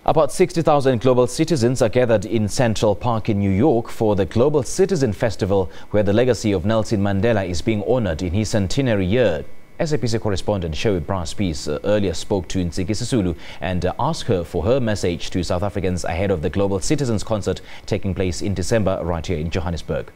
About 60,000 global citizens are gathered in Central Park in New York for the Global Citizen Festival, where the legacy of Nelson Mandela is being honored in his centenary year. SABC Correspondent Sherwin Bryce-Pease earlier spoke to Ntsiki Sisulu and asked her for her message to South Africans ahead of the Global Citizens Concert taking place in December right here in Johannesburg.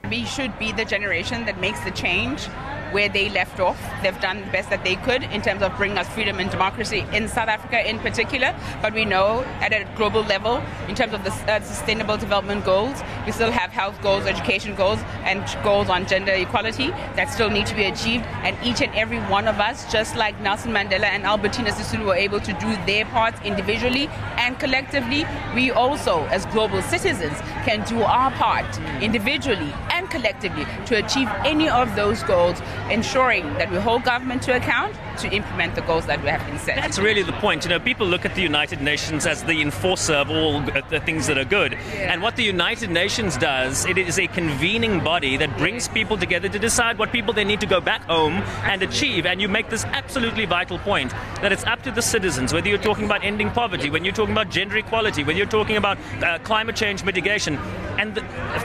We should be the generation that makes the change where they left off. They've done the best that they could in terms of bringing us freedom and democracy in South Africa in particular. But we know at a global level, in terms of the sustainable development goals, we still have health goals, education goals, and goals on gender equality that still need to be achieved. And each and every one of us, just like Nelson Mandela and Albertina Sisulu were able to do their parts individually and collectively, we also, as global citizens, can do our part individually and collectively to achieve any of those goals, ensuring that we hold government to account to implement the goals that we have been set. That's really the point. You know, people look at the United Nations as the enforcer of all the things that are good. Yeah. And what the United Nations does, it is a convening body that brings people together to decide what people they need to go back home and achieve. And you make this absolutely vital point that it's up to the citizens, whether you're talking about ending poverty, when you're talking about gender equality, when you're talking about climate change mitigation. And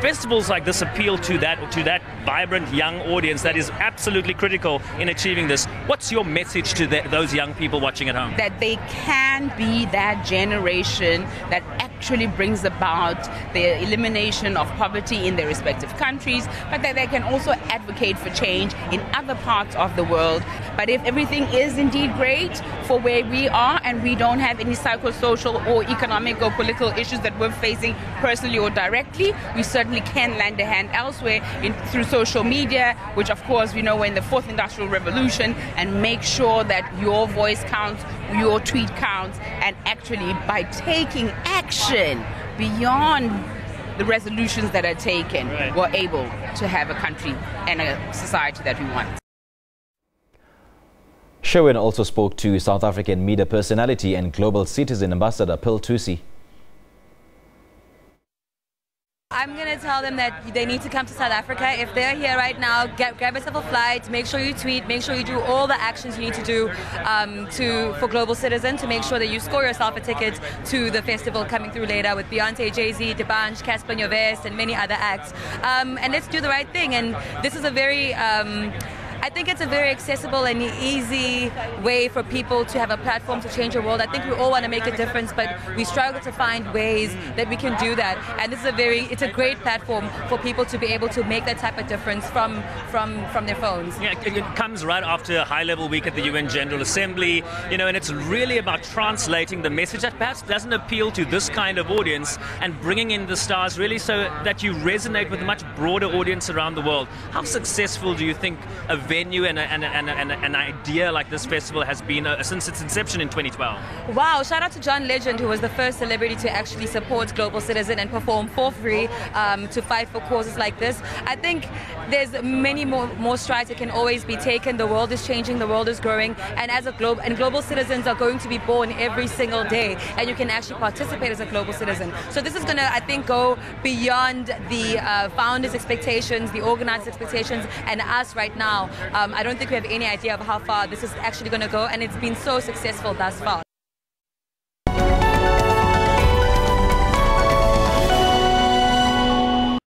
festivals like this appeal to that vibrant young audience that is absolutely critical in achieving this. What's your message to those young people watching at home? That they can be that generation that actually brings about the elimination of poverty in their respective countries, but that they can also advocate for change in other parts of the world. But if everything is indeed great for where we are and we don't have any psychosocial or economic or political issues that we're facing personally or directly, we certainly can lend a hand elsewhere through social media, which of course we know we're in the fourth industrial revolution, and make sure that your voice counts, your tweet counts, and actually by taking action beyond the resolutions that are taken, right, we're able to have a country and a society that we want. Sherwin also spoke to South African media personality and global citizen ambassador Thusi. I'm going to tell them that they need to come to South Africa. If they're here right now, grab yourself a flight, make sure you tweet, make sure you do all the actions you need to do for Global Citizen to make sure that you score yourself a ticket to the festival coming through later with Beyonce, Jay-Z, Debanj, Casper Nyovest and many other acts. And let's do the right thing. And this is a very... I think it's a very accessible and easy way for people to have a platform to change the world. I think we all want to make a difference, but we struggle to find ways that we can do that. And this is it's a great platform for people to be able to make that type of difference from their phones. Yeah, it comes right after a high-level week at the UN General Assembly, you know, and it's really about translating the message that perhaps doesn't appeal to this kind of audience and bringing in the stars really so that you resonate with a much broader audience around the world. How successful do you think a venue and an idea like this festival has been since its inception in 2012? Wow, shout out to John Legend, who was the first celebrity to actually support Global Citizen and perform for free to fight for causes like this. I think there's many more strides that can always be taken. The world is changing, the world is growing, and as a global citizens are going to be born every single day, and you can actually participate as a global citizen. So this is going to, I think, go beyond the founders' expectations, the organizers' expectations, and us right now. I don't think we have any idea of how far this is actually going to go, and it's been so successful thus far.